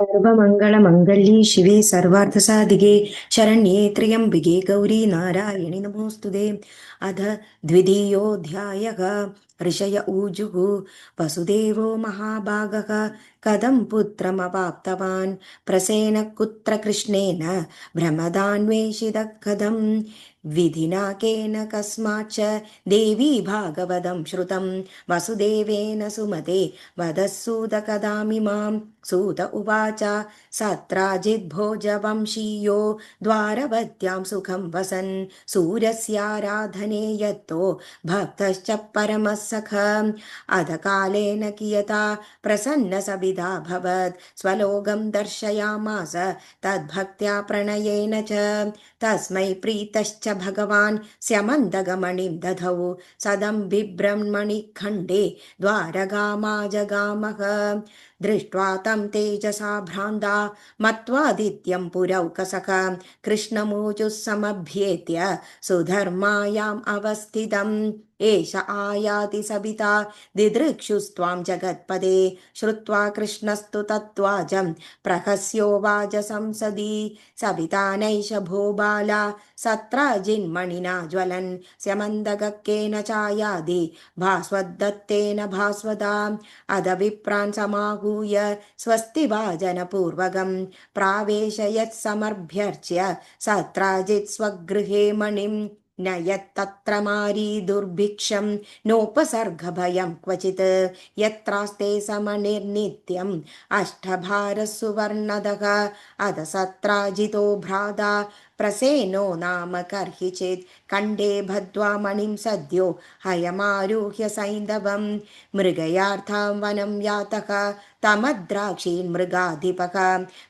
सर्वमङ्गलमङ्गल्ये शिवे सर्वार्थसाधिके शरण्ये त्र्यम्बिके गौरी नारायणि नमोऽस्तुते। अथ द्वितीयोऽध्यायः। ऋषय ऊजुः वसुदेवो महाभागः कथं पुत्रमवाप्तवान् प्रसेनः कुत्र कृष्णेन भ्रमदान्वेषितः कथं विधिना केन कस्माच्च देवी भागवतं श्रुतं वसुदेवेन सुमते वदस्सूत कदामिमां सूत उवाच सत्राजिद्भोजवंशीयो द्वारवत्यां सुखं वसन् सूर्यस्याराधने यत्तो भक्तश्च परमः सखः अधकालेन कियता प्रसन्नसविधाभवत् स्वलोकं दर्शयामास तद्भक्त्या प्रणयेन च तस्मै प्रीतश्च भगवान् स्यमन्दगमणिं दधौ सदं बिभ्रह्मणिखण्डे द्वारकामाजगामः दृष्ट्वा तं तेजसा भ्रान्ता मत्वादित्यं पुरौकसः कृष्णमूचुः समभ्येत्य सुधर्मायाम् अवस्थितम् एष आयाति सविता दिदृक्षुस्त्वां जगत्पदे श्रुत्वा कृष्णस्तु तत्त्वाजं प्रहस्योवाच संसदि सविता नैष भो बाला सत्राजिन्मणिना ज्वलन् स्यमन्दगकेन चायादि भास्वद्दत्तेन भास्वदा अध विप्रान् समाहूय स्वस्ति भाजनपूर्वकं प्रावेशयत्समभ्यर्च्य सत्राजित् स्वगृहे मणिं न यत्तत्र मारी दुर्भिक्षं नोपसर्गभयं क्वचित् यत्रास्ते समनिर्नित्यम् अष्टभारसुवर्णदः अध सत्राजितो भ्राता प्रसेनो नाम कर्हिचित् खण्डे बद्ध्वा मणिं सद्यो हयमारुह्य सैन्धवं मृगयार्थं वनं यातः तमद्राक्षीन् मृगाधिपः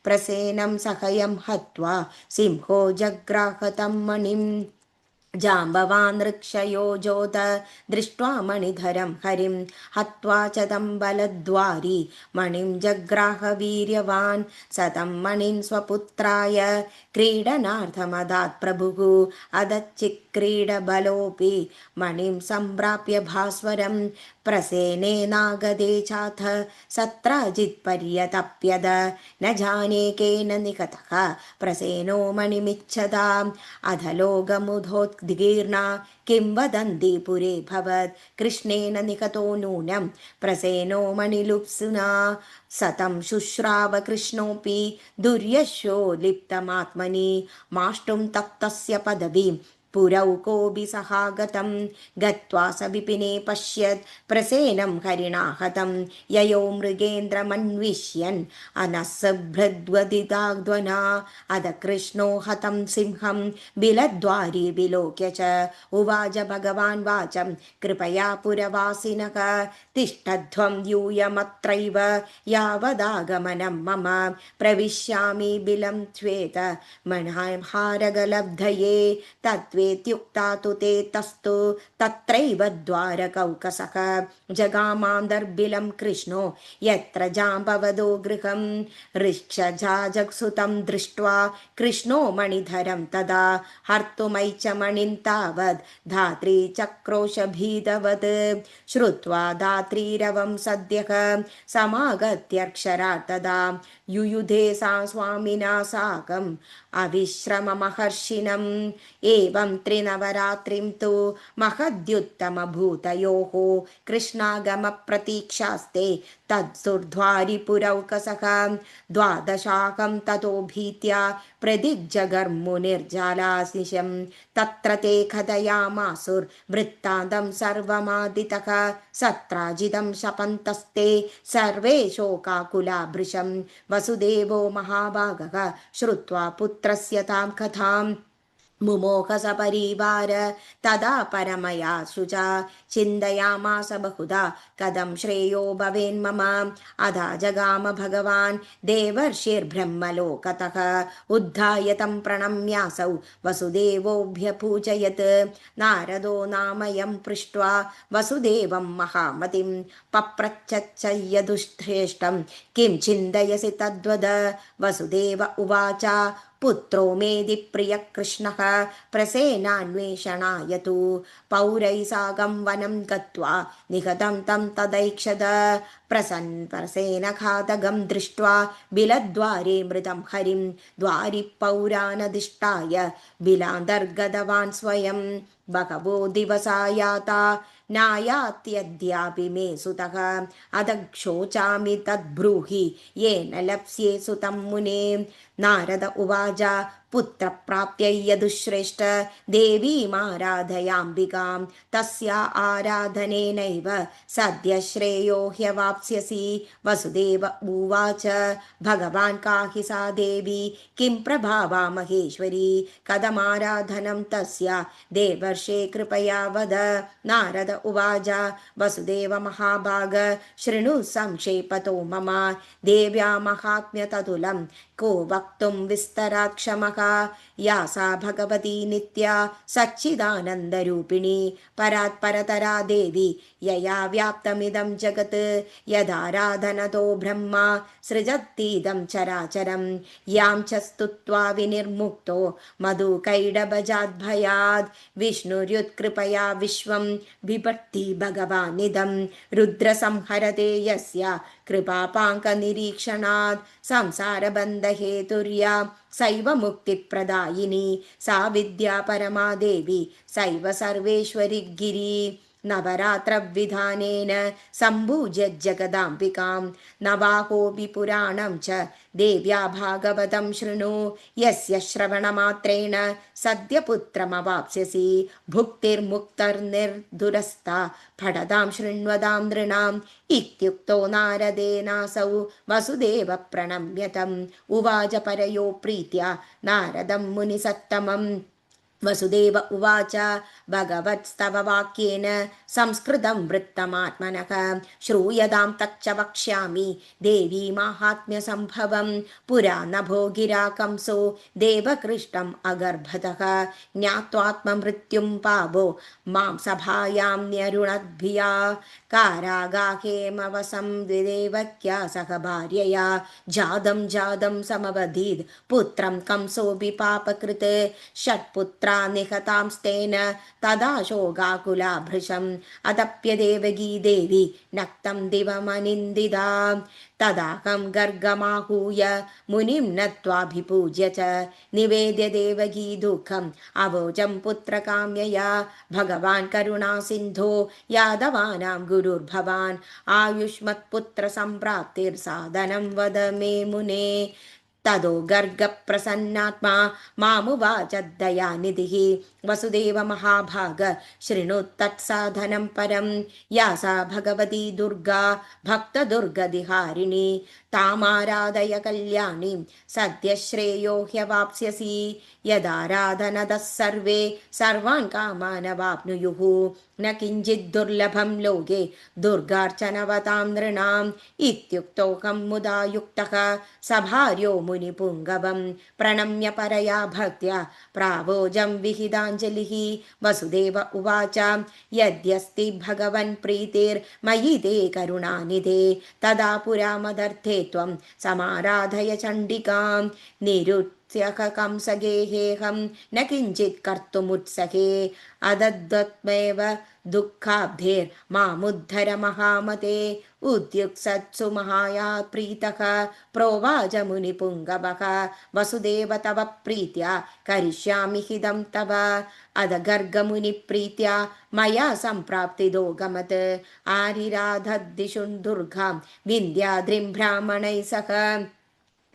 प्रसेनं सहयं हत्वा सिंहो जग्राहतं मणिं जाम्बवान् ऋक्षयोजोत दृष्ट्वा मणिधरं हरिं हत्वा च तं बलद्वारि मणिं जग्राह वीर्यवान् सतं मणिं स्वपुत्राय क्रीडनार्थमदात् प्रभुः अदच्चिक्रीडबलोऽपि मणिं सम्प्राप्य भास्वरं प्रसेनेनागदे चाथ सत्राजित्पर्यतप्यद न जाने केन निकतः प्रसेनो मणिमिच्छताम् अधलोकमुधोद्गीर्णा किं वदन्ति पुरे भवत् कृष्णेन निकतो नूनं प्रसेनो मणिलुप्सुना सतं शुश्राव कृष्णोऽपि दुर्यशो लिप्तमात्मनि माष्टुं तप्तस्य पदवीं पुरौ कोऽपि सहागतं गत्वा स विपिने पश्यत् प्रसेनं हरिणा हतं ययो मृगेन्द्रमन्विष्यन् अनसभृद्वदिताग्ध्वना अध कृष्णो हतं सिंहं बिलद्वारि विलोक्य च उवाच भगवान् वाचं कृपया पुरवासिनः तिष्ठध्वं यूयमत्रैव यावदागमनं मम प्रविश्यामि बिलं श्वेत मणिहारगलब्धये तत्त्वेत्युक्ता तु ते तस्तु तत्रैव द्वारकौकसः जगामां दर्बिलं कृष्णो यत्र जाम्बवदो गृहं ऋक्षजाजगसुतं दृष्ट्वा कृष्णो मणिधरं तदा हर्तुमैच मणिं तावद् धात्री चक्रोशभीतवत् श्रुत्वा धात्रीरवं सद्यः समागत्यक्षरात् तदा युयुधे सा स्वामिना साकम् अविश्रममहर्षिणम् एवं त्रिनवरात्रिं तु महद्युत्तमभूतयोः कृष्णागमप्रतीक्षास्ते तत्सुर्ध्वारिपुरौकसः द्वादशाकं ततो भीत्या प्रदिग्जगर्मुनिर्जालाशिषं तत्र ते कथयामासुर्वृत्तान्तं सर्वमादितः सत्राजितं शपन्तस्ते सर्वे शोकाकुला भृशं वसुदेवो महाभागः श्रुत्वा पुत्रस्य तां कथां मुमोह सपरिवार तदा परमया शुचा चिन्तयामास बहुधा कथं श्रेयो भवेन्मम अधा जगाम भगवान् देवर्षिर्ब्रह्मलोकतः उद्धाय तं प्रणम्यासौ वसुदेवोऽभ्यपूजयत् नारदो नामयं पृष्ट्वा वसुदेवं महामतिं पप्रच्छच्च यदुश्रेष्ठं किं चिन्तयसि तद्वद वसुदेव उवाच पुत्रो मेदि प्रियः कृष्णः प्रसेनान्वेषणाय तु पौरैः साकं वनं गत्वा निहतं तं तदैक्षत प्रसेनघातकं दृष्ट्वा बिलद्वारे मृतं हरिं द्वारिपौरानदिष्टाय बिलान्तर्गतवान् स्वयं बहवो दिवसा याता नायात्यद्यापि मे सुतः अधक्षोचामि तद्ब्रूहि येन लप्स्ये सुतं मुने नारद उवाच पुत्रप्राप्त्यै यदुश्रेष्ठ देवीमाराधयाम्बिकां तस्या आराधनेनैव सद्य श्रेयो ह्यवाप्स्यसि वसुदेव उवाच भगवान् काहि सा देवी किं प्रभावा महेश्वरी कथमाराधनं तस्य देवर्षे कृपया वद नारद उवाच वसुदेव महाभाग शृणु संक्षेपतो मम देव्या महात्म्यततुलं को वक्तुं विस्तरात् क्षमः या सा भगवती नित्या सच्चिदानन्दरूपिणी परात्परतरा देवी यया व्याप्तमिदं जगत् यदाराधनतो ब्रह्मा सृजत्तीदं चराचरं यां च स्तुत्वा विनिर्मुक्तो मधुकैडभजाद्भयाद् विष्णुर्युत्कृपया विश्वं बिभर्ति भगवानिदं रुद्रसंहरते यस्य कृपापाङ्कनिरीक्षणात् संसारबन्धहेतुर्या सैव मुक्तिप्रदायिनी सा विद्या परमा देवी सैव सर्वेश्वरी गिरी नवरात्रविधानेन सम्भूज्य जगदाम्बिकां नवाहोऽपि पुराणं च देव्या भागवतं शृणु यस्य श्रवणमात्रेण सद्य पुत्रमवाप्स्यसि भुक्तिर्मुक्तिर्निर्दुरस्ता फटदां शृण्वदां नृणाम् इत्युक्तो नारदेनासौ वसुदेव प्रणम्यतम् उवाच परयो प्रीत्या नारदं मुनिसत्तमम् वसुदेव उवाच भगवत्स्तव वाक्येन संस्कृतं वृत्तमात्मनः श्रूयतां तच्च वक्ष्यामि देवी माहात्म्यसम्भवं पुरा नभो गिरा कंसो देवकृष्टम् अगर्भतः ज्ञात्वात्ममृत्युं पावो मां सभायां न्यरुणद्भिया कारागाहेमवसं द्विदेवक्या सह भार्यया जातं समवधीत् पुत्रं कंसोऽपि पापकृत् षट्पुत्रा निहतांस्तेन तदा शोकाकुला भृशम् अतप्यदेवगी देवी नक्तं दिवमनिन्दिता तदाहं गर्गमाहूय मुनिं नत्वाभिपूज्य च निवेद्य देवगी दुःखम् अवोचं पुत्रकाम्यया भगवान् करुणासिन्धो यादवानां गुरुर्भवान् आयुष्मत्पुत्रसम्प्राप्तिर्साधनं वद मे मुने तदो गर्गप्रसन्नात्मा मामुवाच दयानिधिः वसुदेव महाभाग शृणुतत्साधनं परं या सा भगवती दुर्गा भक्तदुर्गदिहारिणी तामाराधय कल्याणीं सद्य श्रेयो ह्यवाप्स्यसि यदाराधनतः सर्वे सर्वान् कामान् वाप्नुयुः न किञ्चित् दुर्लभं लोके दुर्गार्चनवतां नृणाम् इत्युक्तोऽहं मुदा युक्तः सभार्यो मुनिपुङ्गवं प्रणम्य परया भक्त्या प्रावोजं विहिताञ्जलिः वसुदेव उवाच यद्यस्ति भगवन् प्रीतिर्मयि ते करुणानिधे तदा पुरा मदर्थे त्वं समाराधय चण्डिकां कंसगेहेहं न किञ्चित् कर्तुमुत्सहे अदद्वत्मेव दुःखाब्धेर्मामुद्धर महामते उद्युक्सत्सु महायात् प्रीतः प्रोवाच मुनिपुङ्गवः वसुदेव तव प्रीत्या करिष्यामि हिदं तव अदगर्गमुनिप्रीत्या मया सम्प्राप्तिदो गमत् आरिराधद्दिशुन् दुर्गां विन्द्याद्रिं ब्राह्मणैः सह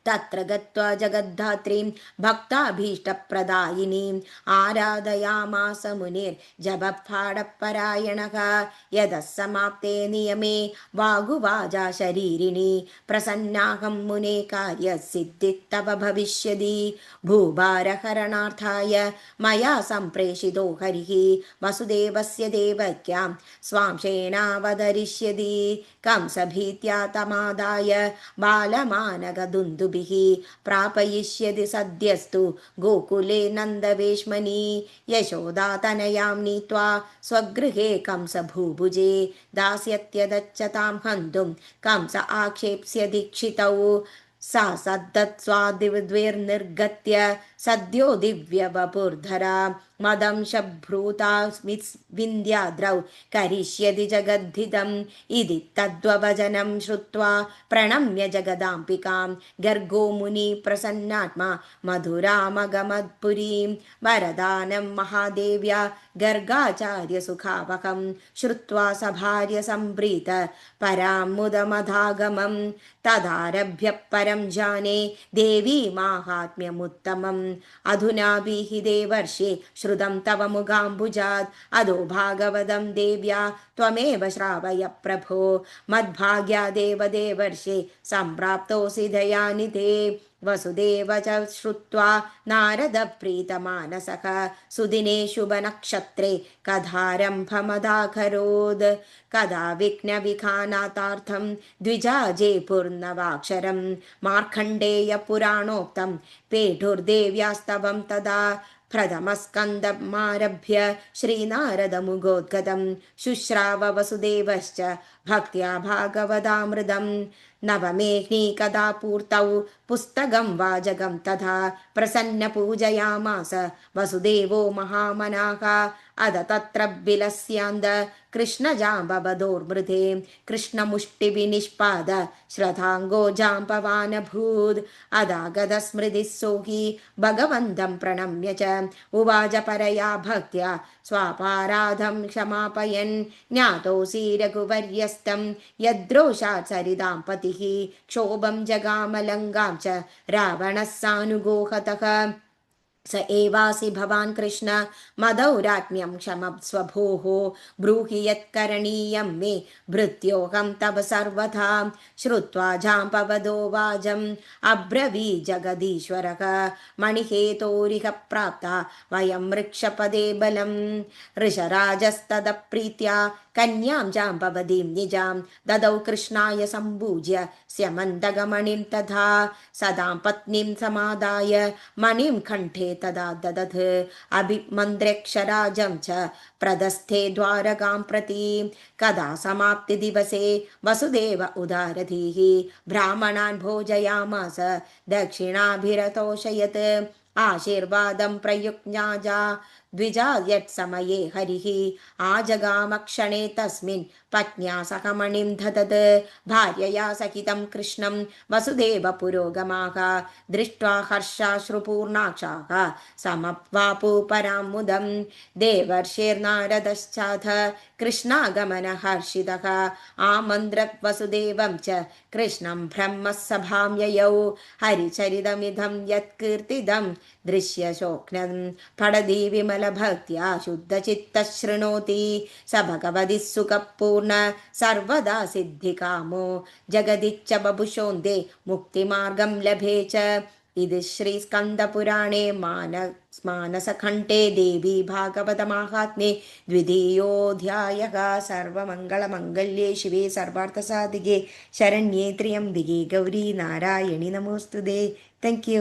तत्र गत्वा जगद्धात्रीं भक्ताभीष्टप्रदायिनीम् आराधयामास मुनिर्जपपाठपरायणः यतः समाप्ते नियमे वागुवाजा शरीरिणी प्रसन्नाहं मुने कार्यसिद्धिस्तव भविष्यति भूभारहरणार्थाय मया सम्प्रेषितो हरिः वसुदेवस्य देवक्यां स्वांशेनावतरिष्यति कंसभीत्या तमादाय बालमानगदुन्दुभिः प्रापयिष्यति सद्यस्तु गोकुले नन्दवेश्मनि यशोदातनयां नीत्वा स्वगृहे कंसभूभुजे दास्यत्यदच्चतां हन्तुं कंस आक्षेप्स्य दीक्षितौ सा सद्दत्स्वादिद्विर्निर्गत्य सद्यो दिव्यवपुर्धरा मदंशभ्रूतास्मि विन्द्याद्रौ करिष्यति जगद्धितम् इति तद्वचनं श्रुत्वा प्रणम्य जगदाम्बिकां गर्गो मुनि प्रसन्नात्मा मधुरामगमत्पुरीं वरदानं महादेव्या गर्गाचार्यसुखावहं श्रुत्वा सभार्य सम्प्रीत परां मुदमधागमं तदारभ्य परं जाने देवी माहात्म्यमुत्तमम् अधुनाभिः देवर्षे श्रुतं तव मुगाम्बुजात् अधो भागवतं देव्या त्वमेव श्रावय प्रभो मद्भाग्या देवदेवर्षे सम्प्राप्तोऽसि दयानिधे वसुदेव च श्रुत्वा नारदप्रीतमानसः सुदिने शुभनक्षत्रे कथारम्भमदाकरोत् कदा विघ्नविखानातार्थं द्विजाजे पूर्णवाक्षरं मार्कण्डेयपुराणोक्तं पेठुर्देव्यास्तवं तदा प्रथमस्कन्धमारभ्य श्रीनारदमुगोद्गतं शुश्राव वसुदेवश्च भक्त्या भागवतामृतं नवमेह्नी कदा पूर्तौ पुस्तकं वाजगं तथा प्रसन्नपूजयामास वसुदेवो महामनाः अद तत्र विलस्यान्द कृष्णजाम्बवदोर्मृते कृष्णमुष्टिविनिष्पाद श्रद्धाङ्गो जाम्बवानभूत् अदागतस्मृतिः सोहि भगवन्तं प्रणम्य च उवाच परया भक्त्या स्वापाराधं क्षमापयन् ज्ञातोऽसि रघुवर्यस्तं यद्रोषात् सरितां पतिः क्षोभं जगामलङ्गां च रावणः सानुगोहतः स एवासि भवान् कृष्ण मदौरात्म्यं क्षमस्व भोः ब्रूहि यत्करणीयं मे भृत्योऽहं तव सर्वथा श्रुत्वा जाम्बवदो वाजम् अब्रवीत् जगदीश्वरः मणिहेतोरिह प्राप्ता वयं वृक्षपदे बलं ऋषराजस्तदप्रीत्या कन्यां जाम्बवतीं निजां ददौ कृष्णाय सम्पूज्य स्यमन्दगमणिं तथा सदां पत्नीं समादाय मणिं कण्ठे तदा ददत् अभिमन्त्र्यक्षराजं च प्रदस्थे द्वारकां प्रति कदा समाप्तिदिवसे वसुदेव उदारधीः ब्राह्मणान् भोजयामास दक्षिणाभिरतोषयत् आशीर्वादं प्रयुज्ञाजा द्विजा यत्समये हरिः आजगामक्षणे तस्मिन् पत्न्या सह मणिं ददत् भार्यया सहितं कृष्णं वसुदेव पुरोगमाः दृष्ट्वा हर्षाश्रुपूर्णाक्षाः समप्वापु परां मुदं देवर्षिर्नारदश्चाथ कृष्णागमनहर्षितः आमन्त्रत् वसुदेवं च कृष्णं ब्रह्मसभां ययौ हरिचरितमिदं यत्कीर्तिदं दृश्यशोक्नं पठति विमलभक्त्या शुद्धचित्तः शृणोति स भगवति सुखपूर्ण सर्वदा सिद्धिकामो जगदिच्छ बभुषोन्दे मुक्तिमार्गं लभे च इति श्रीस्कन्दपुराणे मानसखण्डे देवी भागवतमाहात्म्ये द्वितीयोऽध्यायः सर्वमङ्गलमङ्गल्ये शिवे सर्वार्थसाधिके शरण्ये त्र्यम्बिके गौरी नारायणि नमोऽस्तुते. Thank you.